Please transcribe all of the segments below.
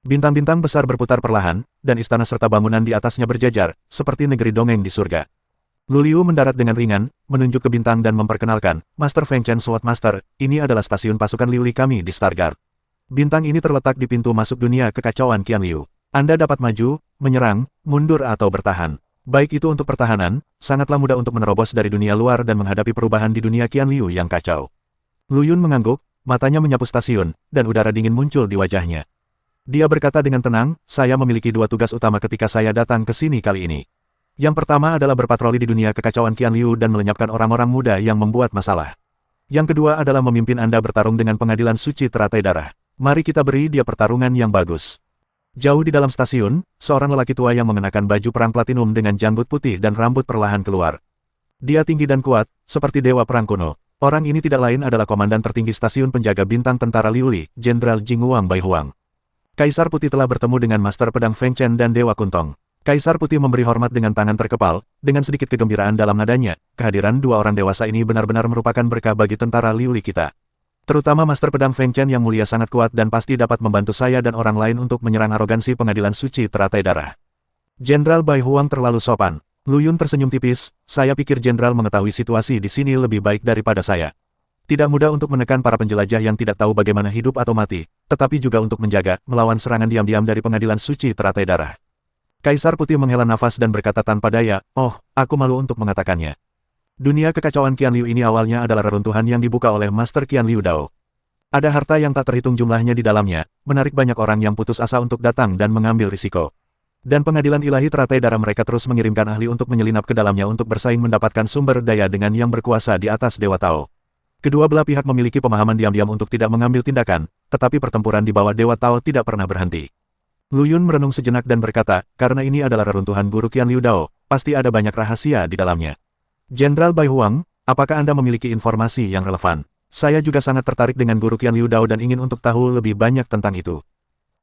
Bintang-bintang besar berputar perlahan, dan istana serta bangunan di atasnya berjajar, seperti negeri dongeng di surga. Lu Liu mendarat dengan ringan, menunjuk ke bintang dan memperkenalkan, Master Feng Chen Sword Master, ini adalah stasiun pasukan Liu Li kami di Stargard. Bintang ini terletak di pintu masuk dunia kekacauan Qian Liu. Anda dapat maju, menyerang, mundur atau bertahan. Baik itu untuk pertahanan, sangatlah mudah untuk menerobos dari dunia luar dan menghadapi perubahan di dunia Qian Liu yang kacau. Lu Yun mengangguk, matanya menyapu stasiun, dan udara dingin muncul di wajahnya. Dia berkata dengan tenang, saya memiliki dua tugas utama ketika saya datang ke sini kali ini. Yang pertama adalah berpatroli di dunia kekacauan Qian Liu dan melenyapkan orang-orang muda yang membuat masalah. Yang kedua adalah memimpin Anda bertarung dengan pengadilan suci teratai darah. Mari kita beri dia pertarungan yang bagus. Jauh di dalam stasiun, seorang lelaki tua yang mengenakan baju perang platinum dengan janggut putih dan rambut perlahan keluar. Dia tinggi dan kuat, seperti dewa perang kuno. Orang ini tidak lain adalah komandan tertinggi stasiun penjaga bintang tentara Liu Li, Jenderal Jinghuang Baihuang. Kaisar Putih telah bertemu dengan Master Pedang Feng Chen dan Dewa Kuntong. Kaisar Putih memberi hormat dengan tangan terkepal, dengan sedikit kegembiraan dalam nadanya. Kehadiran dua orang dewasa ini benar-benar merupakan berkah bagi tentara Liu Li kita. Terutama Master Pedang Feng Chen yang mulia sangat kuat dan pasti dapat membantu saya dan orang lain untuk menyerang arogansi pengadilan suci teratai darah. Jenderal Baihuang terlalu sopan. Lu Yun tersenyum tipis, saya pikir Jenderal mengetahui situasi di sini lebih baik daripada saya. Tidak mudah untuk menekan para penjelajah yang tidak tahu bagaimana hidup atau mati, tetapi juga untuk menjaga, melawan serangan diam-diam dari pengadilan suci teratai darah. Kaisar Putih menghela nafas dan berkata tanpa daya, oh, aku malu untuk mengatakannya. Dunia kekacauan Qian Liu ini awalnya adalah reruntuhan yang dibuka oleh Master Qian Liu Dao. Ada harta yang tak terhitung jumlahnya di dalamnya, menarik banyak orang yang putus asa untuk datang dan mengambil risiko. Dan pengadilan ilahi teratai darah mereka terus mengirimkan ahli untuk menyelinap ke dalamnya untuk bersaing mendapatkan sumber daya dengan yang berkuasa di atas Dewa Tao. Kedua belah pihak memiliki pemahaman diam-diam untuk tidak mengambil tindakan, tetapi pertempuran di bawah Dewa Tao tidak pernah berhenti. Lu Yun merenung sejenak dan berkata, karena ini adalah reruntuhan guru Qian Liu Dao, pasti ada banyak rahasia di dalamnya. Jenderal Baihuang, apakah Anda memiliki informasi yang relevan? Saya juga sangat tertarik dengan guru Qian Liu Dao dan ingin untuk tahu lebih banyak tentang itu.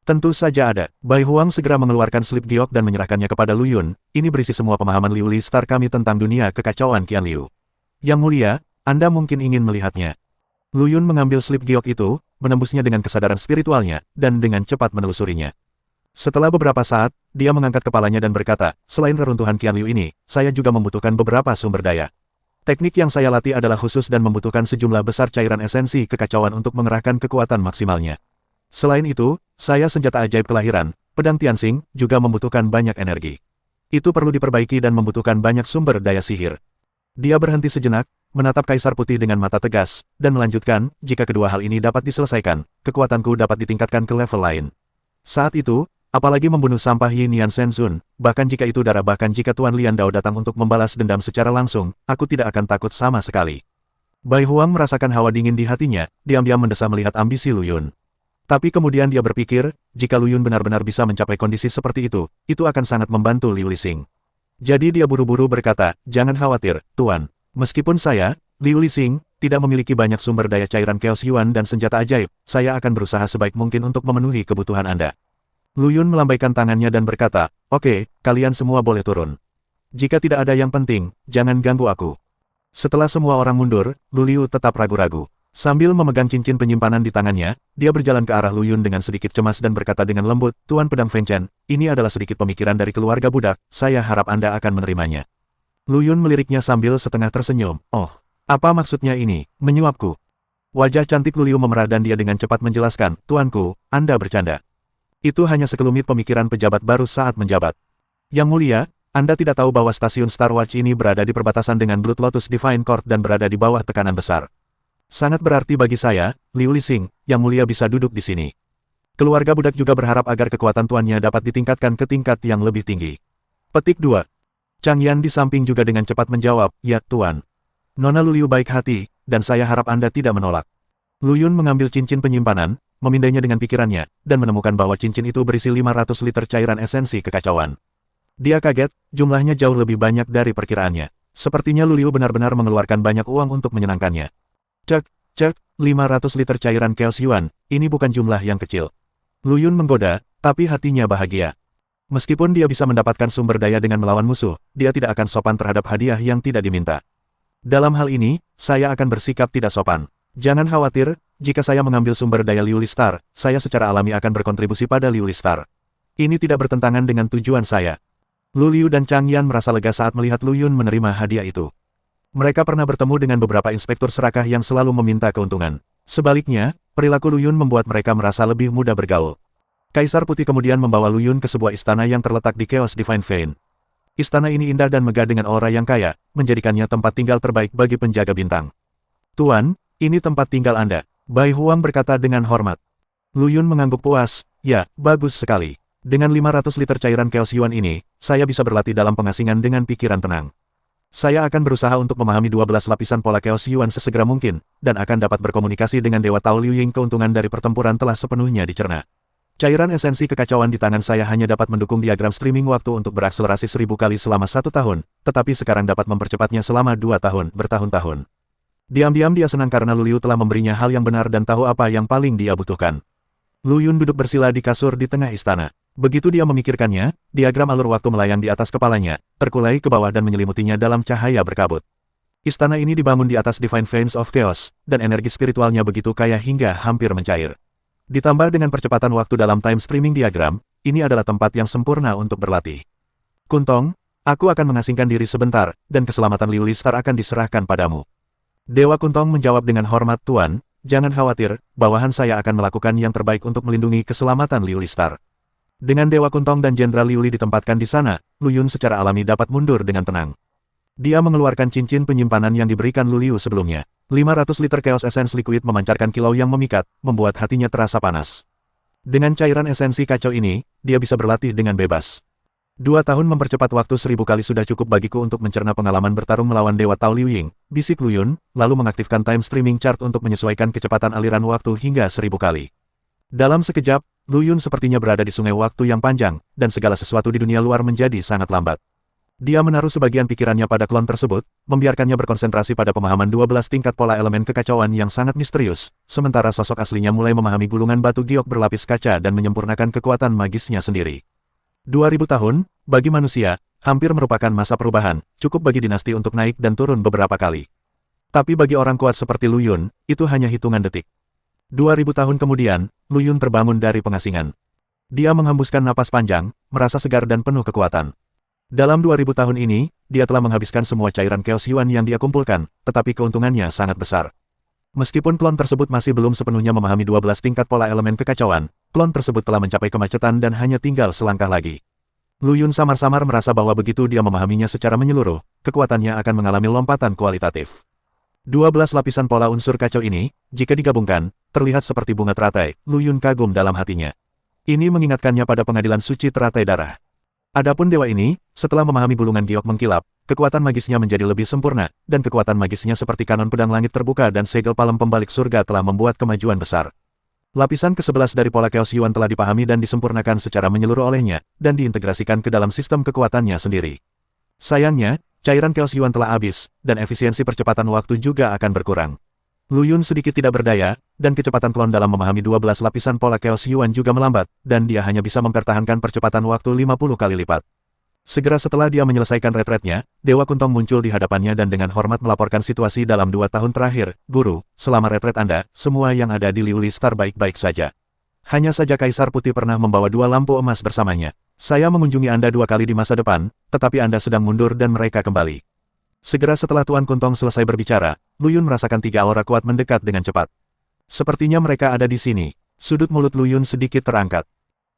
Tentu saja ada. Baihuang segera mengeluarkan slip giok dan menyerahkannya kepada Lu Yun. Ini berisi semua pemahaman Liu Li Star kami tentang dunia kekacauan Qian Liu. Yang mulia, Anda mungkin ingin melihatnya. Lu Yun mengambil slip giok itu, menembusnya dengan kesadaran spiritualnya, dan dengan cepat menelusurinya. Setelah beberapa saat, dia mengangkat kepalanya dan berkata, selain reruntuhan Qian Liu ini, saya juga membutuhkan beberapa sumber daya. Teknik yang saya latih adalah khusus dan membutuhkan sejumlah besar cairan esensi kekacauan untuk mengerahkan kekuatan maksimalnya. Selain itu, saya senjata ajaib kelahiran, pedang Tianxing, juga membutuhkan banyak energi. Itu perlu diperbaiki dan membutuhkan banyak sumber daya sihir. Dia berhenti sejenak, menatap Kaisar Putih dengan mata tegas, dan melanjutkan, jika kedua hal ini dapat diselesaikan, kekuatanku dapat ditingkatkan ke level lain. Saat itu, apalagi membunuh sampah Yin Yan Shenzun, bahkan jika itu darah bahkan jika Tuan Lian Dao datang untuk membalas dendam secara langsung, aku tidak akan takut sama sekali. Baihuang merasakan hawa dingin di hatinya, diam-diam mendesah melihat ambisi Lu Yun. Tapi kemudian dia berpikir, jika Lu Yun benar-benar bisa mencapai kondisi seperti itu akan sangat membantu Liu Lixing. Jadi dia buru-buru berkata, jangan khawatir, Tuan. Meskipun saya, Liu Lixing, tidak memiliki banyak sumber daya cairan Chaos Yuan dan senjata ajaib, saya akan berusaha sebaik mungkin untuk memenuhi kebutuhan Anda. Lu Yun melambaikan tangannya dan berkata, oke, kalian semua boleh turun. Jika tidak ada yang penting, jangan ganggu aku. Setelah semua orang mundur, Lu Liu tetap ragu-ragu. Sambil memegang cincin penyimpanan di tangannya, dia berjalan ke arah Lu Yun dengan sedikit cemas dan berkata dengan lembut, Tuan Pedang Feng Chen, ini adalah sedikit pemikiran dari keluarga budak, saya harap Anda akan menerimanya. Lu Yun meliriknya sambil setengah tersenyum, oh, apa maksudnya ini, menyuapku? Wajah cantik Lu Liu memerah dan dia dengan cepat menjelaskan, Tuanku, Anda bercanda. Itu hanya sekelumit pemikiran pejabat baru saat menjabat. Yang mulia, Anda tidak tahu bahwa stasiun Star Watch ini berada di perbatasan dengan Blood Lotus Divine Court dan berada di bawah tekanan besar. Sangat berarti bagi saya, Liu Lixing, yang mulia bisa duduk di sini. Keluarga budak juga berharap agar kekuatan tuannya dapat ditingkatkan ke tingkat yang lebih tinggi. Petik 2. Chang Yan di samping juga dengan cepat menjawab, ya, Tuan. Nona Lu Liu baik hati, dan saya harap Anda tidak menolak. Lu Yun mengambil cincin penyimpanan, memindainya dengan pikirannya, dan menemukan bahwa cincin itu berisi 500 liter cairan esensi kekacauan. Dia kaget, jumlahnya jauh lebih banyak dari perkiraannya. Sepertinya Lu Liu benar-benar mengeluarkan banyak uang untuk menyenangkannya. Cek, 500 liter cairan Chaos Yuan, ini bukan jumlah yang kecil. Lu Yun menggoda, tapi hatinya bahagia. Meskipun dia bisa mendapatkan sumber daya dengan melawan musuh, dia tidak akan sopan terhadap hadiah yang tidak diminta. Dalam hal ini, saya akan bersikap tidak sopan. Jangan khawatir, jika saya mengambil sumber daya Liuli Star, saya secara alami akan berkontribusi pada Liuli Star. Ini tidak bertentangan dengan tujuan saya. Lu Liu dan Chang Yan merasa lega saat melihat Lu Yun menerima hadiah itu. Mereka pernah bertemu dengan beberapa inspektur serakah yang selalu meminta keuntungan. Sebaliknya, perilaku Lu Yun membuat mereka merasa lebih mudah bergaul. Kaisar Putih kemudian membawa Lu Yun ke sebuah istana yang terletak di Chaos Divine Vein. Istana ini indah dan megah dengan aura yang kaya, menjadikannya tempat tinggal terbaik bagi penjaga bintang. Tuan, ini tempat tinggal Anda, Bai Huang berkata dengan hormat. Lu Yun mengangguk puas, ya, bagus sekali. Dengan 500 liter cairan Chaos Yuan ini, saya bisa berlatih dalam pengasingan dengan pikiran tenang. Saya akan berusaha untuk memahami 12 lapisan pola Chaos Yuan sesegera mungkin, dan akan dapat berkomunikasi dengan Dewa Tao Liu Ying. Keuntungan dari pertempuran telah sepenuhnya dicerna. Cairan esensi kekacauan di tangan saya hanya dapat mendukung diagram streaming waktu untuk berakselerasi 1000 kali selama 1 tahun, tetapi sekarang dapat mempercepatnya selama 2 tahun, bertahun-tahun. Diam-diam dia senang karena Lu Liu telah memberinya hal yang benar dan tahu apa yang paling dia butuhkan. Lu Yun duduk bersila di kasur di tengah istana. Begitu dia memikirkannya, diagram alur waktu melayang di atas kepalanya, terkulai ke bawah dan menyelimutinya dalam cahaya berkabut. Istana ini dibangun di atas Divine Veins of Chaos, dan energi spiritualnya begitu kaya hingga hampir mencair. Ditambah dengan percepatan waktu dalam time streaming diagram, ini adalah tempat yang sempurna untuk berlatih. Kuntong, aku akan mengasingkan diri sebentar, dan keselamatan Liuli Star akan diserahkan padamu. Dewa Kuntong menjawab dengan hormat, Tuan, jangan khawatir, bawahan saya akan melakukan yang terbaik untuk melindungi keselamatan Liuli Star. Dengan Dewa Kuntong dan Jenderal Liuli ditempatkan di sana, Lu Yun secara alami dapat mundur dengan tenang. Dia mengeluarkan cincin penyimpanan yang diberikan Lu Liu sebelumnya. 500 liter Chaos Essence Liquid memancarkan kilau yang memikat, membuat hatinya terasa panas. Dengan cairan esensi kacau ini, dia bisa berlatih dengan bebas. 2 tahun mempercepat waktu 1000 kali sudah cukup bagiku untuk mencerna pengalaman bertarung melawan Dewa Tao Liu Ying, bisik Lu Yun, lalu mengaktifkan time streaming chart untuk menyesuaikan kecepatan aliran waktu hingga 1000 kali. Dalam sekejap, Lu Yun sepertinya berada di sungai waktu yang panjang, dan segala sesuatu di dunia luar menjadi sangat lambat. Dia menaruh sebagian pikirannya pada klon tersebut, membiarkannya berkonsentrasi pada pemahaman 12 tingkat pola elemen kekacauan yang sangat misterius, sementara sosok aslinya mulai memahami gulungan batu giok berlapis kaca dan menyempurnakan kekuatan magisnya sendiri. 2000 tahun, bagi manusia, hampir merupakan masa perubahan, cukup bagi dinasti untuk naik dan turun beberapa kali. Tapi bagi orang kuat seperti Lu Yun, itu hanya hitungan detik. 2000 tahun kemudian, Lu Yun terbangun dari pengasingan. Dia menghembuskan napas panjang, merasa segar dan penuh kekuatan. Dalam 2000 tahun ini, dia telah menghabiskan semua cairan Chaos Yuan yang dia kumpulkan, tetapi keuntungannya sangat besar. Meskipun klon tersebut masih belum sepenuhnya memahami 12 tingkat pola elemen kekacauan, klon tersebut telah mencapai kemacetan dan hanya tinggal selangkah lagi. Lu Yun samar-samar merasa bahwa begitu dia memahaminya secara menyeluruh, kekuatannya akan mengalami lompatan kualitatif. 12 lapisan pola unsur kacau ini, jika digabungkan, terlihat seperti bunga teratai. Lu Yun kagum dalam hatinya. Ini mengingatkannya pada pengadilan suci teratai darah. Adapun dewa ini, setelah memahami gulungan giok mengkilap, kekuatan magisnya menjadi lebih sempurna, dan kekuatan magisnya seperti kanon pedang langit terbuka dan segel palem pembalik surga telah membuat kemajuan besar. Lapisan ke-11 dari pola Chaos Yuan telah dipahami dan disempurnakan secara menyeluruh olehnya, dan diintegrasikan ke dalam sistem kekuatannya sendiri. Sayangnya, cairan Chaos Yuan telah habis, dan efisiensi percepatan waktu juga akan berkurang. Lu Yun sedikit tidak berdaya, dan kecepatan klon dalam memahami 12 lapisan pola Chaos Yuan juga melambat, dan dia hanya bisa mempertahankan percepatan waktu 50 kali lipat. Segera setelah dia menyelesaikan retretnya, Dewa Kuntong muncul di hadapannya dan dengan hormat melaporkan situasi dalam 2 tahun terakhir. Guru, selama retret Anda, semua yang ada di Liuli Star baik-baik saja. Hanya saja Kaisar Putih pernah membawa 2 lampu emas bersamanya. Saya mengunjungi Anda 2 kali di masa depan, tetapi Anda sedang mundur dan mereka kembali. Segera setelah Tuan Kuntong selesai berbicara, Lu Yun merasakan 3 aura kuat mendekat dengan cepat. Sepertinya mereka ada di sini. Sudut mulut Lu Yun sedikit terangkat.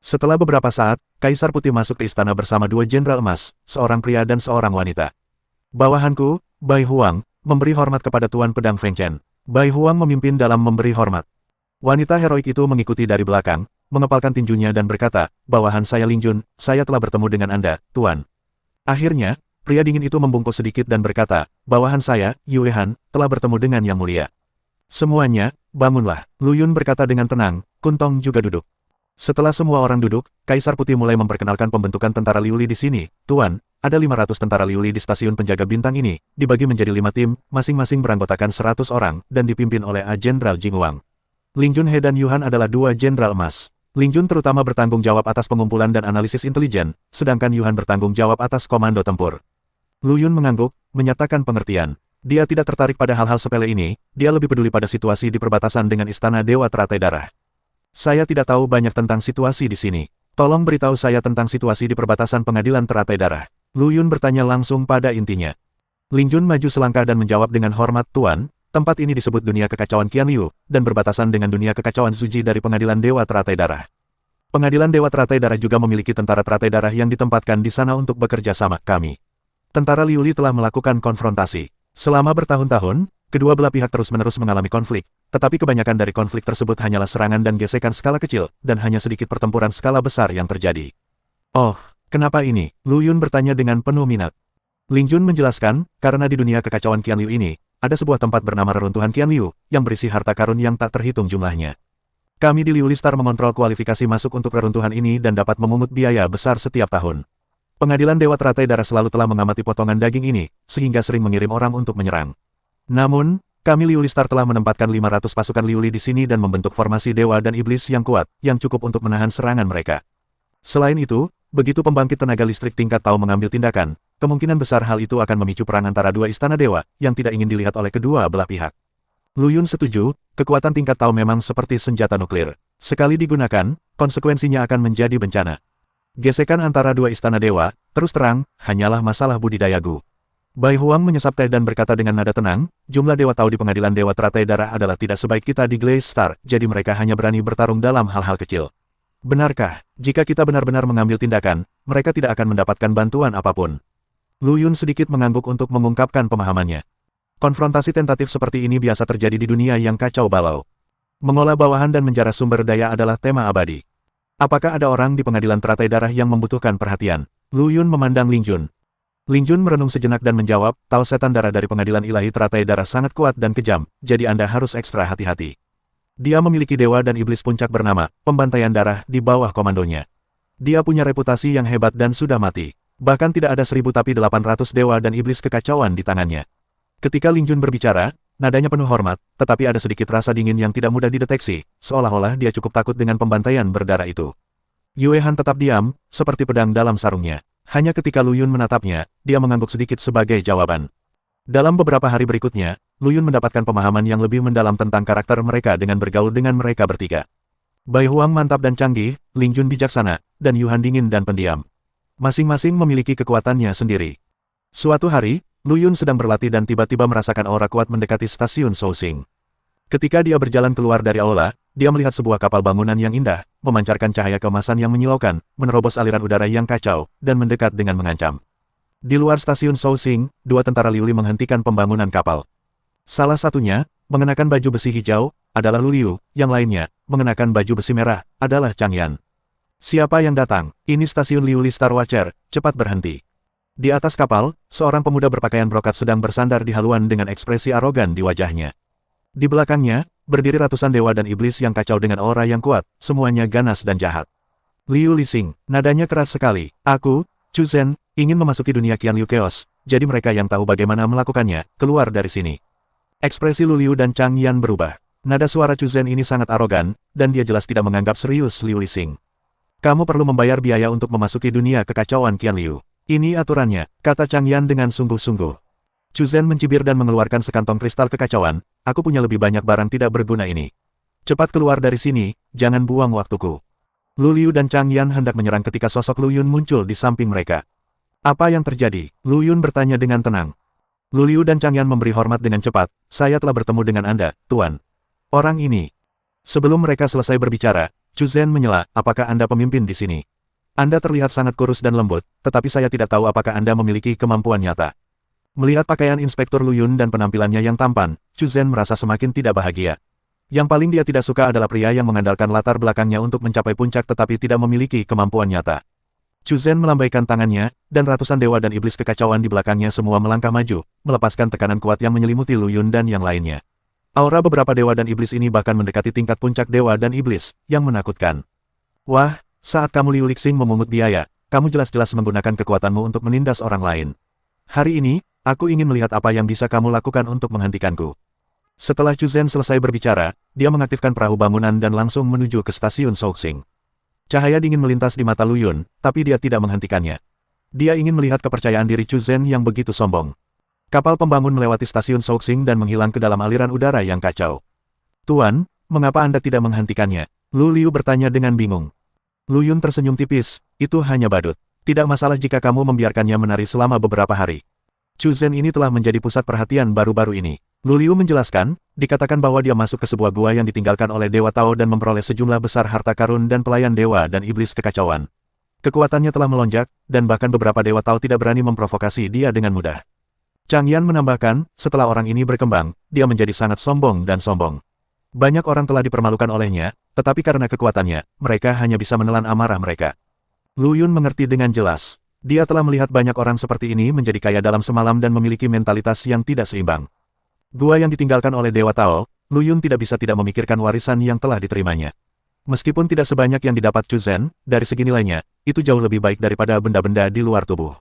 Setelah beberapa saat, Kaisar Putih masuk ke istana bersama 2 jenderal emas, seorang pria dan seorang wanita. Bawahanku, Bai Huang, memberi hormat kepada Tuan Pedang Feng Chen. Bai Huang memimpin dalam memberi hormat. Wanita heroik itu mengikuti dari belakang, mengepalkan tinjunya dan berkata, "Bawahan saya Ling Jun, saya telah bertemu dengan Anda, Tuan." Akhirnya, pria dingin itu membungkuk sedikit dan berkata, "Bawahan saya, Yue Han, telah bertemu dengan Yang Mulia." Semuanya, bangunlah. Lu Yun berkata dengan tenang, Kuntong juga duduk. Setelah semua orang duduk, Kaisar Putih mulai memperkenalkan pembentukan tentara Liuli di sini. Tuan, ada 500 tentara Liuli di stasiun penjaga bintang ini, dibagi menjadi 5 tim, masing-masing beranggotakan 100 orang, dan dipimpin oleh A Jenderal Jing Wang. Ling Junhe dan Yuhan adalah 2 jenderal emas. Ling Jun terutama bertanggung jawab atas pengumpulan dan analisis intelijen, sedangkan Yuhan bertanggung jawab atas komando tempur. Lu Yun mengangguk, menyatakan pengertian. Dia tidak tertarik pada hal-hal sepele ini, dia lebih peduli pada situasi di perbatasan dengan Istana Dewa Teratai Darah. Saya tidak tahu banyak tentang situasi di sini. Tolong beritahu saya tentang situasi di perbatasan pengadilan Teratai Darah. Lu Yun bertanya langsung pada intinya. Lin Jun maju selangkah dan menjawab dengan hormat, Tuan, tempat ini disebut dunia kekacauan Qian Liu, dan berbatasan dengan dunia kekacauan Zuji dari pengadilan Dewa Teratai Darah. Pengadilan Dewa Teratai Darah juga memiliki tentara teratai darah yang ditempatkan di sana untuk bekerja sama kami. Tentara Liu Li telah melakukan konfrontasi. Selama bertahun-tahun, kedua belah pihak terus-menerus mengalami konflik, tetapi kebanyakan dari konflik tersebut hanyalah serangan dan gesekan skala kecil, dan hanya sedikit pertempuran skala besar yang terjadi. Oh, kenapa ini? Lu Yun bertanya dengan penuh minat. Lin Jun menjelaskan, karena di dunia kekacauan Qian Liu ini, ada sebuah tempat bernama Reruntuhan Qian Liu, yang berisi harta karun yang tak terhitung jumlahnya. Kami di Liu Li Star mengontrol kualifikasi masuk untuk reruntuhan ini dan dapat memungut biaya besar setiap tahun. Pengadilan Dewa Teratai Darah selalu telah mengamati potongan daging ini, sehingga sering mengirim orang untuk menyerang. Namun, kami Liu Li Star telah menempatkan 500 pasukan Liu Li di sini dan membentuk formasi dewa dan iblis yang kuat, yang cukup untuk menahan serangan mereka. Selain itu, begitu pembangkit tenaga listrik tingkat Tao mengambil tindakan, kemungkinan besar hal itu akan memicu perang antara dua istana dewa, yang tidak ingin dilihat oleh kedua belah pihak. Lu Yun setuju, kekuatan tingkat Tao memang seperti senjata nuklir. Sekali digunakan, konsekuensinya akan menjadi bencana. Gesekan antara dua istana dewa, terus terang, hanyalah masalah budidaya Gu. Bai Huang menyesap teh dan berkata dengan nada tenang, jumlah dewa Tao di pengadilan Dewa Teratai Darah adalah tidak sebaik kita di Glaze Star, jadi mereka hanya berani bertarung dalam hal-hal kecil. Benarkah, jika kita benar-benar mengambil tindakan, mereka tidak akan mendapatkan bantuan apapun? Lu Yun sedikit mengangguk untuk mengungkapkan pemahamannya. Konfrontasi tentatif seperti ini biasa terjadi di dunia yang kacau balau. Mengolah bawahan dan menjara sumber daya adalah tema abadi. Apakah ada orang di pengadilan Teratai Darah yang membutuhkan perhatian? Lu Yun memandang Lin Jun. Lin Jun merenung sejenak dan menjawab, Tao setan darah dari pengadilan ilahi Teratai Darah sangat kuat dan kejam, jadi Anda harus ekstra hati-hati. Dia memiliki dewa dan iblis puncak bernama, Pembantaian Darah, di bawah komandonya. Dia punya reputasi yang hebat dan sudah mati. Bahkan tidak ada 1000 tapi 800 dewa dan iblis kekacauan di tangannya. Ketika Lin Jun berbicara, nadanya penuh hormat, tetapi ada sedikit rasa dingin yang tidak mudah dideteksi, seolah-olah dia cukup takut dengan pembantaian berdarah itu. Yue Han tetap diam, seperti pedang dalam sarungnya. Hanya ketika Lu Yun menatapnya, dia mengangguk sedikit sebagai jawaban. Dalam beberapa hari berikutnya, Lu Yun mendapatkan pemahaman yang lebih mendalam tentang karakter mereka dengan bergaul dengan mereka bertiga. Bai Huang mantap dan canggih, Lin Jun bijaksana, dan Yu Han dingin dan pendiam. Masing-masing memiliki kekuatannya sendiri. Suatu hari, Lu Yun sedang berlatih dan tiba-tiba merasakan aura kuat mendekati stasiun Shouxing. Ketika dia berjalan keluar dari aula, dia melihat sebuah kapal bangunan yang indah, memancarkan cahaya keemasan yang menyilaukan, menerobos aliran udara yang kacau, dan mendekat dengan mengancam. Di luar stasiun Shouxing, dua tentara Liu Li menghentikan pembangunan kapal. Salah satunya, mengenakan baju besi hijau, adalah Lu Liu, yang lainnya, mengenakan baju besi merah, adalah Chang Yan. Siapa yang datang? Ini stasiun Liu Li Star Watcher, cepat berhenti. Di atas kapal, seorang pemuda berpakaian brokat sedang bersandar di haluan dengan ekspresi arogan di wajahnya. Di belakangnya, berdiri ratusan dewa dan iblis yang kacau dengan aura yang kuat, semuanya ganas dan jahat. Liu Lixing, nadanya keras sekali. Aku, Chu Zhen, ingin memasuki dunia Qian Liu Chaos, jadi mereka yang tahu bagaimana melakukannya, keluar dari sini. Ekspresi Lu Liu dan Chang Yan berubah. Nada suara Chu Zhen ini sangat arogan, dan dia jelas tidak menganggap serius Liu Lixing. Kamu perlu membayar biaya untuk memasuki dunia kekacauan Qian Liu. Ini aturannya, kata Chang Yan dengan sungguh-sungguh. Chu Zhen mencibir dan mengeluarkan sekantong kristal kekacauan, aku punya lebih banyak barang tidak berguna ini. Cepat keluar dari sini, jangan buang waktuku. Lu Liu dan Chang Yan hendak menyerang ketika sosok Lu Yun muncul di samping mereka. Apa yang terjadi? Lu Yun bertanya dengan tenang. Lu Liu dan Chang Yan memberi hormat dengan cepat, saya telah bertemu dengan Anda, Tuan. Orang ini. Sebelum mereka selesai berbicara, Chu Zhen menyela, apakah Anda pemimpin di sini? Anda terlihat sangat kurus dan lembut, tetapi saya tidak tahu apakah Anda memiliki kemampuan nyata. Melihat pakaian Inspektur Lu Yun dan penampilannya yang tampan, Chu Zhen merasa semakin tidak bahagia. Yang paling dia tidak suka adalah pria yang mengandalkan latar belakangnya untuk mencapai puncak tetapi tidak memiliki kemampuan nyata. Chu Zhen melambaikan tangannya, dan ratusan dewa dan iblis kekacauan di belakangnya semua melangkah maju, melepaskan tekanan kuat yang menyelimuti Lu Yun dan yang lainnya. Aura beberapa dewa dan iblis ini bahkan mendekati tingkat puncak dewa dan iblis, yang menakutkan. Wah, saat kamu Liu Lixing memungut biaya, kamu jelas-jelas menggunakan kekuatanmu untuk menindas orang lain. Hari ini, aku ingin melihat apa yang bisa kamu lakukan untuk menghentikanku. Setelah Chu Zhen selesai berbicara, dia mengaktifkan perahu bangunan dan langsung menuju ke stasiun Shouxing. Cahaya dingin melintas di mata Lu Yun, tapi dia tidak menghentikannya. Dia ingin melihat kepercayaan diri Chu Zhen yang begitu sombong. Kapal pembangun melewati stasiun Souxing dan menghilang ke dalam aliran udara yang kacau. Tuan, mengapa Anda tidak menghentikannya? Lu Liu bertanya dengan bingung. Lu Yun tersenyum tipis, itu hanya badut. Tidak masalah jika kamu membiarkannya menari selama beberapa hari. Chu Zhen ini telah menjadi pusat perhatian baru-baru ini. Lu Liu menjelaskan, dikatakan bahwa dia masuk ke sebuah gua yang ditinggalkan oleh Dewa Tao dan memperoleh sejumlah besar harta karun dan pelayan dewa dan iblis kekacauan. Kekuatannya telah melonjak, dan bahkan beberapa Dewa Tao tidak berani memprovokasi dia dengan mudah. Chang Yan menambahkan, setelah orang ini berkembang, dia menjadi sangat sombong dan sombong. Banyak orang telah dipermalukan olehnya, tetapi karena kekuatannya, mereka hanya bisa menelan amarah mereka. Lu Yun mengerti dengan jelas. Dia telah melihat banyak orang seperti ini menjadi kaya dalam semalam dan memiliki mentalitas yang tidak seimbang. Gua yang ditinggalkan oleh Dewa Tao, Lu Yun tidak bisa tidak memikirkan warisan yang telah diterimanya. Meskipun tidak sebanyak yang didapat Chu Zhen, dari segi nilainya, itu jauh lebih baik daripada benda-benda di luar tubuh.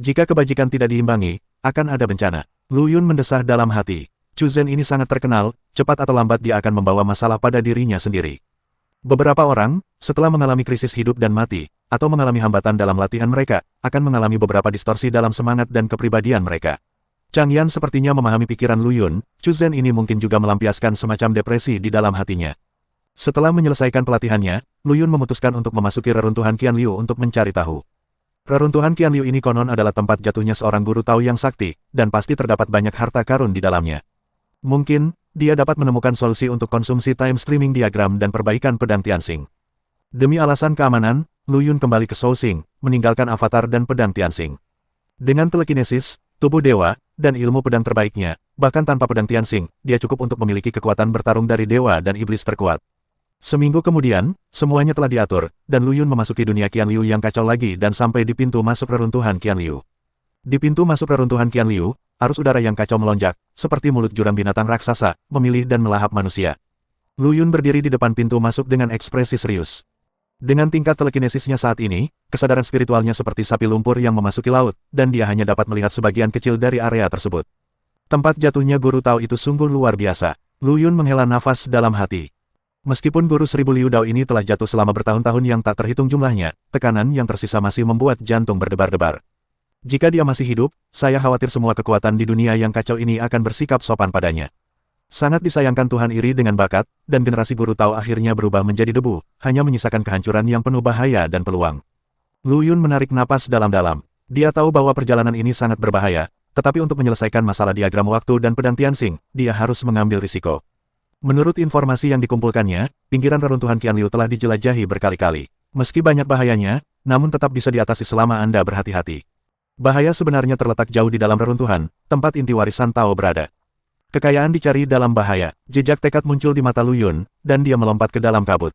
Jika kebajikan tidak diimbangi, akan ada bencana. Lu Yun mendesah dalam hati. Chu Zhen ini sangat terkenal, cepat atau lambat dia akan membawa masalah pada dirinya sendiri. Beberapa orang, setelah mengalami krisis hidup dan mati, atau mengalami hambatan dalam latihan mereka, akan mengalami beberapa distorsi dalam semangat dan kepribadian mereka. Chang Yan sepertinya memahami pikiran Lu Yun, Chu Zhen ini mungkin juga melampiaskan semacam depresi di dalam hatinya. Setelah menyelesaikan pelatihannya, Lu Yun memutuskan untuk memasuki reruntuhan Qian Liu untuk mencari tahu. Reruntuhan Qian Liu ini konon adalah tempat jatuhnya seorang guru Tao yang sakti, dan pasti terdapat banyak harta karun di dalamnya. Mungkin, dia dapat menemukan solusi untuk konsumsi time streaming diagram dan perbaikan pedang Tianxing. Demi alasan keamanan, Lu Yun kembali ke Souxing, meninggalkan avatar dan pedang Tianxing. Dengan telekinesis, tubuh dewa, dan ilmu pedang terbaiknya, bahkan tanpa pedang Tianxing, dia cukup untuk memiliki kekuatan bertarung dari dewa dan iblis terkuat. Seminggu kemudian, semuanya telah diatur, dan Lu Yun memasuki dunia Qian Liu yang kacau lagi dan sampai di pintu masuk reruntuhan Qian Liu. Di pintu masuk reruntuhan Qian Liu, arus udara yang kacau melonjak, seperti mulut jurang binatang raksasa, memilih dan melahap manusia. Lu Yun berdiri di depan pintu masuk dengan ekspresi serius. Dengan tingkat telekinesisnya saat ini, kesadaran spiritualnya seperti sapi lumpur yang memasuki laut, dan dia hanya dapat melihat sebagian kecil dari area tersebut. Tempat jatuhnya guru Tao itu sungguh luar biasa. Lu Yun menghela nafas dalam hati. Meskipun guru 1000 Liu Dao ini telah jatuh selama bertahun-tahun yang tak terhitung jumlahnya, tekanan yang tersisa masih membuat jantung berdebar-debar. Jika dia masih hidup, saya khawatir semua kekuatan di dunia yang kacau ini akan bersikap sopan padanya. Sangat disayangkan Tuhan iri dengan bakat, dan generasi guru Tao akhirnya berubah menjadi debu, hanya menyisakan kehancuran yang penuh bahaya dan peluang. Lu Yun menarik napas dalam-dalam. Dia tahu bahwa perjalanan ini sangat berbahaya, tetapi untuk menyelesaikan masalah diagram waktu dan pedang Tianxing, dia harus mengambil risiko. Menurut informasi yang dikumpulkannya, pinggiran reruntuhan Qian Liu telah dijelajahi berkali-kali. Meski banyak bahayanya, namun tetap bisa diatasi selama Anda berhati-hati. Bahaya sebenarnya terletak jauh di dalam reruntuhan, tempat inti warisan Tao berada. Kekayaan dicari dalam bahaya, jejak tekad muncul di mata Lu Yun, dan dia melompat ke dalam kabut.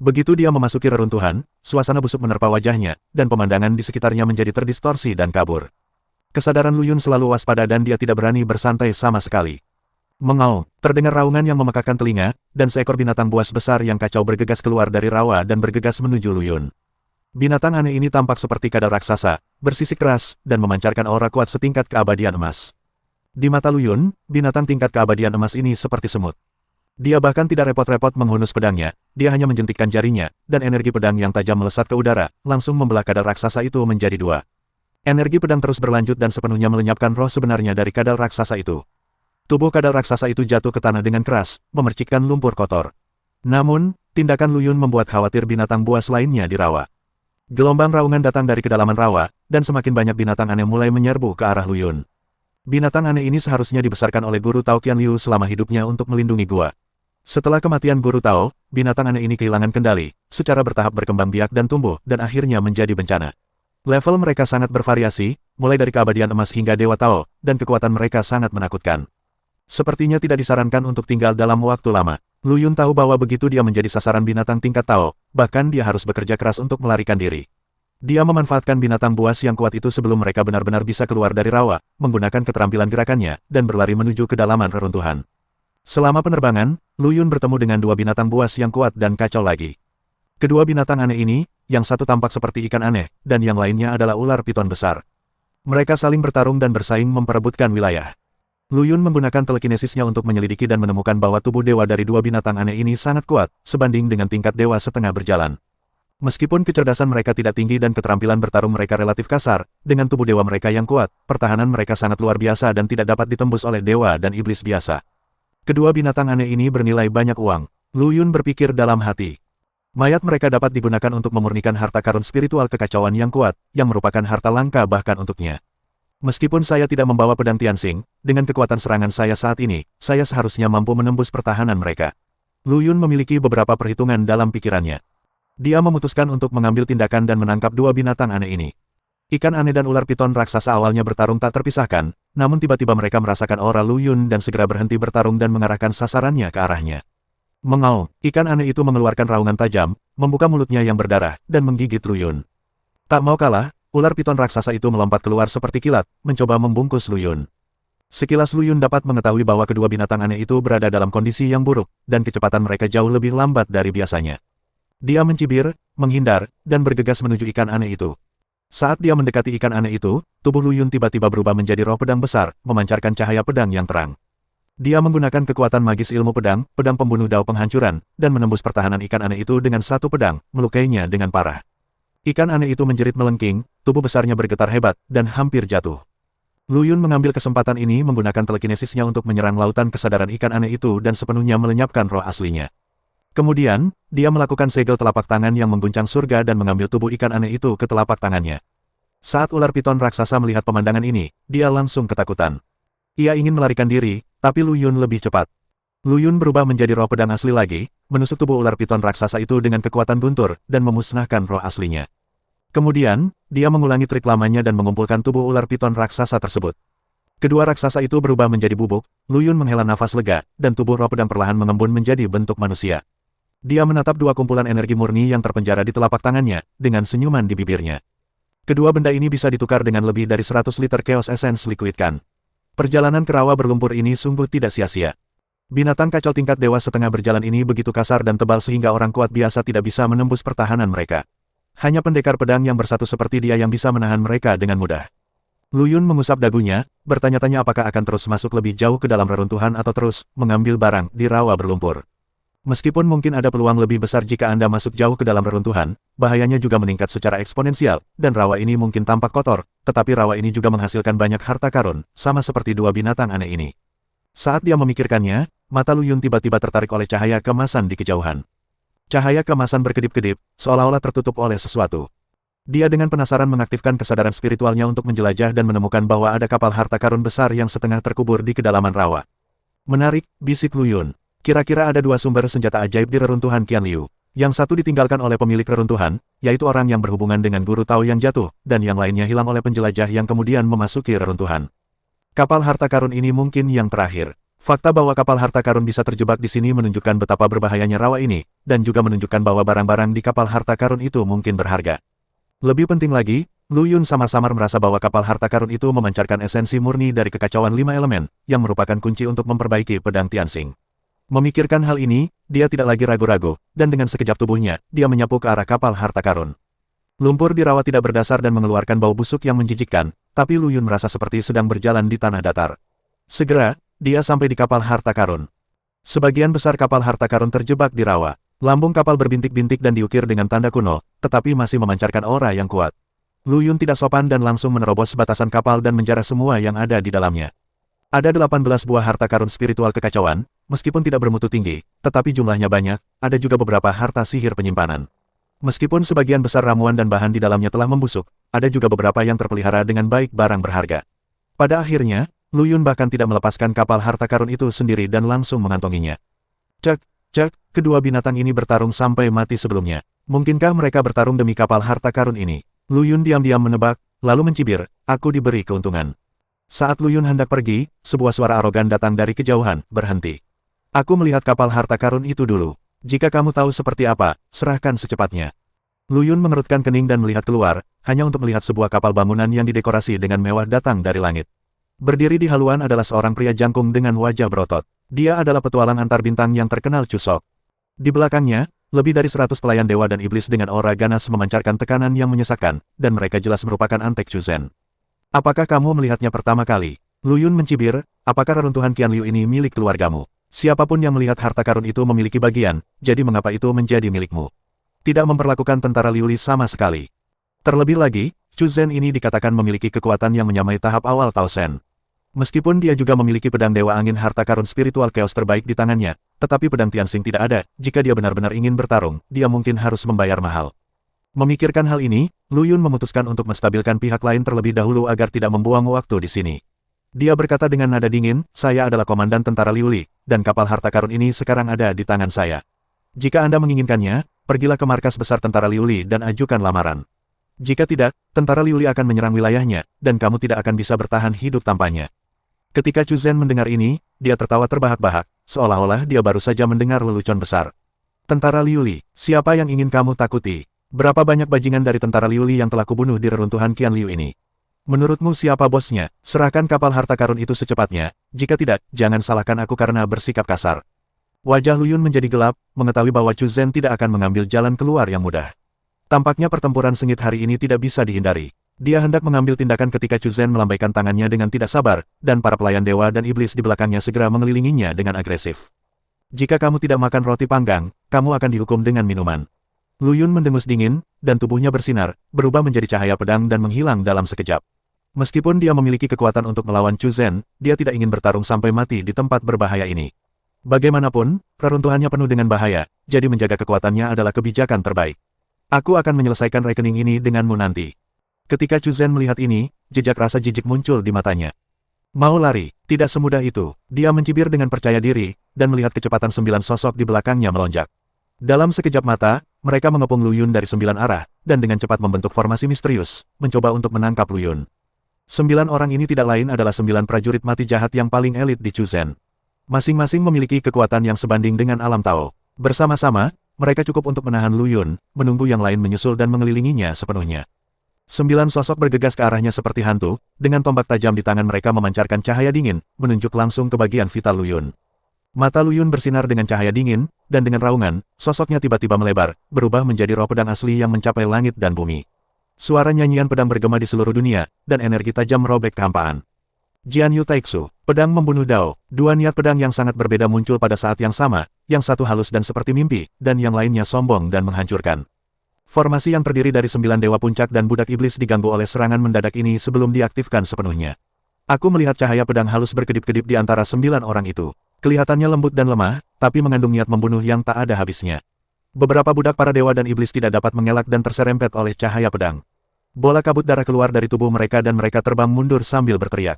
Begitu dia memasuki reruntuhan, suasana busuk menerpa wajahnya, dan pemandangan di sekitarnya menjadi terdistorsi dan kabur. Kesadaran Lu Yun selalu waspada dan dia tidak berani bersantai sama sekali. Mengaum, terdengar raungan yang memekakan telinga, dan seekor binatang buas besar yang kacau bergegas keluar dari rawa dan bergegas menuju Lu Yun. Binatang aneh ini tampak seperti kadal raksasa, bersisik keras, dan memancarkan aura kuat setingkat keabadian emas. Di mata Lu Yun, binatang tingkat keabadian emas ini seperti semut. Dia bahkan tidak repot-repot menghunus pedangnya, dia hanya menjentikkan jarinya, dan energi pedang yang tajam melesat ke udara, langsung membelah kadal raksasa itu menjadi dua. Energi pedang terus berlanjut dan sepenuhnya melenyapkan roh sebenarnya dari kadal raksasa itu. Tubuh kadal raksasa itu jatuh ke tanah dengan keras, memercikkan lumpur kotor. Namun, tindakan Lu Yun membuat khawatir binatang buas lainnya di rawa. Gelombang raungan datang dari kedalaman rawa, dan semakin banyak binatang aneh mulai menyerbu ke arah Lu Yun. Binatang aneh ini seharusnya dibesarkan oleh guru Tao Qian Liu selama hidupnya untuk melindungi gua. Setelah kematian guru Tao, binatang aneh ini kehilangan kendali, secara bertahap berkembang biak dan tumbuh, dan akhirnya menjadi bencana. Level mereka sangat bervariasi, mulai dari keabadian emas hingga Dewa Tao, dan kekuatan mereka sangat menakutkan. Sepertinya tidak disarankan untuk tinggal dalam waktu lama. Lu Yun tahu bahwa begitu dia menjadi sasaran binatang tingkat Tao, bahkan dia harus bekerja keras untuk melarikan diri. Dia memanfaatkan binatang buas yang kuat itu sebelum mereka benar-benar bisa keluar dari rawa, menggunakan keterampilan gerakannya, dan berlari menuju kedalaman reruntuhan. Selama penerbangan, Lu Yun bertemu dengan dua binatang buas yang kuat dan kacau lagi. Kedua binatang aneh ini, yang satu tampak seperti ikan aneh, dan yang lainnya adalah ular piton besar. Mereka saling bertarung dan bersaing memperebutkan wilayah. Lu Yun menggunakan telekinesisnya untuk menyelidiki dan menemukan bahwa tubuh dewa dari dua binatang aneh ini sangat kuat, sebanding dengan tingkat dewa setengah berjalan. Meskipun kecerdasan mereka tidak tinggi dan keterampilan bertarung mereka relatif kasar, dengan tubuh dewa mereka yang kuat, pertahanan mereka sangat luar biasa dan tidak dapat ditembus oleh dewa dan iblis biasa. Kedua binatang aneh ini bernilai banyak uang. Lu Yun berpikir dalam hati. Mayat mereka dapat digunakan untuk memurnikan harta karun spiritual kekacauan yang kuat, yang merupakan harta langka bahkan untuknya. Meskipun saya tidak membawa pedang Tianxing, dengan kekuatan serangan saya saat ini, saya seharusnya mampu menembus pertahanan mereka. Lu Yun memiliki beberapa perhitungan dalam pikirannya. Dia memutuskan untuk mengambil tindakan dan menangkap dua binatang aneh ini. Ikan aneh dan ular piton raksasa awalnya bertarung tak terpisahkan, namun tiba-tiba mereka merasakan aura Lu Yun dan segera berhenti bertarung dan mengarahkan sasarannya ke arahnya. Mengaum, ikan aneh itu mengeluarkan raungan tajam, membuka mulutnya yang berdarah, dan menggigit Lu Yun. Tak mau kalah, ular piton raksasa itu melompat keluar seperti kilat, mencoba membungkus Lu Yun. Sekilas Lu Yun dapat mengetahui bahwa kedua binatang aneh itu berada dalam kondisi yang buruk, dan kecepatan mereka jauh lebih lambat dari biasanya. Dia mencibir, menghindar, dan bergegas menuju ikan aneh itu. Saat dia mendekati ikan aneh itu, tubuh Lu Yun tiba-tiba berubah menjadi roh pedang besar, memancarkan cahaya pedang yang terang. Dia menggunakan kekuatan magis ilmu pedang pembunuh dao penghancuran, dan menembus pertahanan ikan aneh itu dengan satu pedang, melukainya dengan parah. Ikan aneh itu menjerit melengking, tubuh besarnya bergetar hebat, dan hampir jatuh. Lu Yun mengambil kesempatan ini menggunakan telekinesisnya untuk menyerang lautan kesadaran ikan aneh itu dan sepenuhnya melenyapkan roh aslinya. Kemudian, dia melakukan segel telapak tangan yang mengguncang surga dan mengambil tubuh ikan aneh itu ke telapak tangannya. Saat ular piton raksasa melihat pemandangan ini, dia langsung ketakutan. Ia ingin melarikan diri, tapi Lu Yun lebih cepat. Lu Yun berubah menjadi roh pedang asli lagi, menusuk tubuh ular piton raksasa itu dengan kekuatan guntur, dan memusnahkan roh aslinya. Kemudian, dia mengulangi trik lamanya dan mengumpulkan tubuh ular piton raksasa tersebut. Kedua raksasa itu berubah menjadi bubuk, Lu Yun menghela nafas lega, dan tubuh roh pedang perlahan mengembun menjadi bentuk manusia. Dia menatap dua kumpulan energi murni yang terpenjara di telapak tangannya, dengan senyuman di bibirnya. Kedua benda ini bisa ditukar dengan lebih dari 100 liter Chaos Essence Liquid Kan. Perjalanan ke rawa berlumpur ini sungguh tidak sia-sia. Binatang kacau tingkat dewa setengah berjalan ini begitu kasar dan tebal sehingga orang kuat biasa tidak bisa menembus pertahanan mereka. Hanya pendekar pedang yang bersatu seperti dia yang bisa menahan mereka dengan mudah. Lu Yun mengusap dagunya, bertanya-tanya apakah akan terus masuk lebih jauh ke dalam reruntuhan atau terus mengambil barang di rawa berlumpur. Meskipun mungkin ada peluang lebih besar jika Anda masuk jauh ke dalam reruntuhan, bahayanya juga meningkat secara eksponensial, dan rawa ini mungkin tampak kotor, tetapi rawa ini juga menghasilkan banyak harta karun, sama seperti dua binatang aneh ini. Saat dia memikirkannya, mata Lu Yun tiba-tiba tertarik oleh cahaya keemasan di kejauhan. Cahaya keemasan berkedip-kedip, seolah-olah tertutup oleh sesuatu. Dia dengan penasaran mengaktifkan kesadaran spiritualnya untuk menjelajah dan menemukan bahwa ada kapal harta karun besar yang setengah terkubur di kedalaman rawa. Menarik, bisik Lu Yun. Kira-kira ada dua sumber senjata ajaib di reruntuhan Qianliu. Yang satu ditinggalkan oleh pemilik reruntuhan, yaitu orang yang berhubungan dengan guru Tao yang jatuh, dan yang lainnya hilang oleh penjelajah yang kemudian memasuki reruntuhan. Kapal harta karun ini mungkin yang terakhir. Fakta bahwa kapal harta karun bisa terjebak di sini menunjukkan betapa berbahayanya rawa ini, dan juga menunjukkan bahwa barang-barang di kapal harta karun itu mungkin berharga. Lebih penting lagi, Lu Yun samar-samar merasa bahwa kapal harta karun itu memancarkan esensi murni dari kekacauan 5 elemen, yang merupakan kunci untuk memperbaiki pedang Tianxing. Memikirkan hal ini, dia tidak lagi ragu-ragu, dan dengan sekejap tubuhnya, dia menyapu ke arah kapal harta karun. Lumpur di rawa tidak berdasar dan mengeluarkan bau busuk yang menjijikkan, tapi Lu Yun merasa seperti sedang berjalan di tanah datar. Segera, dia sampai di kapal harta karun. Sebagian besar kapal harta karun terjebak di rawa. Lambung kapal berbintik-bintik dan diukir dengan tanda kuno, tetapi masih memancarkan aura yang kuat. Lu Yun tidak sopan dan langsung menerobos batasan kapal dan menjarah semua yang ada di dalamnya. Ada 18 buah harta karun spiritual kekacauan, meskipun tidak bermutu tinggi, tetapi jumlahnya banyak, ada juga beberapa harta sihir penyimpanan. Meskipun sebagian besar ramuan dan bahan di dalamnya telah membusuk, ada juga beberapa yang terpelihara dengan baik barang berharga. Pada akhirnya, Lu Yun bahkan tidak melepaskan kapal harta karun itu sendiri dan langsung mengantonginya. Cek, cek, kedua binatang ini bertarung sampai mati sebelumnya. Mungkinkah mereka bertarung demi kapal harta karun ini? Lu Yun diam-diam menebak, lalu mencibir, aku diberi keuntungan. Saat Lu Yun hendak pergi, sebuah suara arogan datang dari kejauhan, berhenti. Aku melihat kapal harta karun itu dulu. Jika kamu tahu seperti apa, serahkan secepatnya. Lu Yun mengerutkan kening dan melihat keluar, hanya untuk melihat sebuah kapal bangunan yang didekorasi dengan mewah datang dari langit. Berdiri di haluan adalah seorang pria jangkung dengan wajah berotot. Dia adalah petualang antar bintang yang terkenal Chusok. Di belakangnya, lebih dari 100 pelayan dewa dan iblis dengan aura ganas memancarkan tekanan yang menyesakkan, dan mereka jelas merupakan antek Chuzen. Apakah kamu melihatnya pertama kali? Lu Yun mencibir, apakah reruntuhan Qianliu ini milik keluargamu? Siapapun yang melihat harta karun itu memiliki bagian, jadi mengapa itu menjadi milikmu? tidak memperlakukan tentara Liu Li sama sekali. Terlebih lagi, Chu Zhen ini dikatakan memiliki kekuatan yang menyamai tahap awal Tao Shen. Meskipun dia juga memiliki pedang Dewa Angin harta karun spiritual chaos terbaik di tangannya, tetapi pedang Tianxing tidak ada. Jika dia benar-benar ingin bertarung, dia mungkin harus membayar mahal. Memikirkan hal ini, Lu Yun memutuskan untuk menstabilkan pihak lain terlebih dahulu agar tidak membuang waktu di sini. Dia berkata dengan nada dingin, "Saya adalah komandan tentara Liu Li, dan kapal harta karun ini sekarang ada di tangan saya. Jika Anda menginginkannya, pergilah ke markas besar tentara Liu Li dan ajukan lamaran. Jika tidak, tentara Liu Li akan menyerang wilayahnya, dan kamu tidak akan bisa bertahan hidup tanpanya." Ketika Chu Zhen mendengar ini, dia tertawa terbahak-bahak, seolah-olah dia baru saja mendengar lelucon besar. "Tentara Liu Li, siapa yang ingin kamu takuti? Berapa banyak bajingan dari tentara Liu Li yang telah kubunuh di reruntuhan Qian Liu ini? Menurutmu siapa bosnya? Serahkan kapal harta karun itu secepatnya, jika tidak, jangan salahkan aku karena bersikap kasar." Wajah Lu Yun menjadi gelap, mengetahui bahwa Chu Zhen tidak akan mengambil jalan keluar yang mudah. Tampaknya pertempuran sengit hari ini tidak bisa dihindari. Dia hendak mengambil tindakan ketika Chu Zhen melambaikan tangannya dengan tidak sabar, dan para pelayan dewa dan iblis di belakangnya segera mengelilinginya dengan agresif. "Jika kamu tidak makan roti panggang, kamu akan dihukum dengan minuman." Lu Yun mendengus dingin, dan tubuhnya bersinar, berubah menjadi cahaya pedang dan menghilang dalam sekejap. Meskipun dia memiliki kekuatan untuk melawan Chu Zhen, dia tidak ingin bertarung sampai mati di tempat berbahaya ini. Bagaimanapun, reruntuhannya penuh dengan bahaya, jadi menjaga kekuatannya adalah kebijakan terbaik. "Aku akan menyelesaikan rekening ini denganmu nanti." Ketika Chu Zhen melihat ini, jejak rasa jijik muncul di matanya. Mau lari, tidak semudah itu. Dia mencibir dengan percaya diri, dan melihat kecepatan 9 sosok di belakangnya melonjak. Dalam sekejap mata, mereka mengepung Lu Yun dari 9 arah, dan dengan cepat membentuk formasi misterius, mencoba untuk menangkap Lu Yun. 9 orang ini tidak lain adalah 9 prajurit mati jahat yang paling elit di Chu Zhen. Masing-masing memiliki kekuatan yang sebanding dengan alam Tao. Bersama-sama, mereka cukup untuk menahan Lu Yun, menunggu yang lain menyusul dan mengelilinginya sepenuhnya. 9 sosok bergegas ke arahnya seperti hantu, dengan tombak tajam di tangan mereka memancarkan cahaya dingin, menunjuk langsung ke bagian vital Lu Yun. Mata Lu Yun bersinar dengan cahaya dingin, dan dengan raungan, sosoknya tiba-tiba melebar, berubah menjadi roh pedang asli yang mencapai langit dan bumi. Suara nyanyian pedang bergema di seluruh dunia, dan energi tajam merobek kehampaan. Jian Yu Taixu, pedang membunuh Dao. 2 niat pedang yang sangat berbeda muncul pada saat yang sama, yang satu halus dan seperti mimpi, dan yang lainnya sombong dan menghancurkan. Formasi yang terdiri dari 9 dewa puncak dan budak iblis diganggu oleh serangan mendadak ini sebelum diaktifkan sepenuhnya. Aku melihat cahaya pedang halus berkedip-kedip di antara 9 orang itu. Kelihatannya lembut dan lemah, tapi mengandung niat membunuh yang tak ada habisnya. Beberapa budak para dewa dan iblis tidak dapat mengelak dan terserempet oleh cahaya pedang. Bola kabut darah keluar dari tubuh mereka dan mereka terbang mundur sambil berteriak.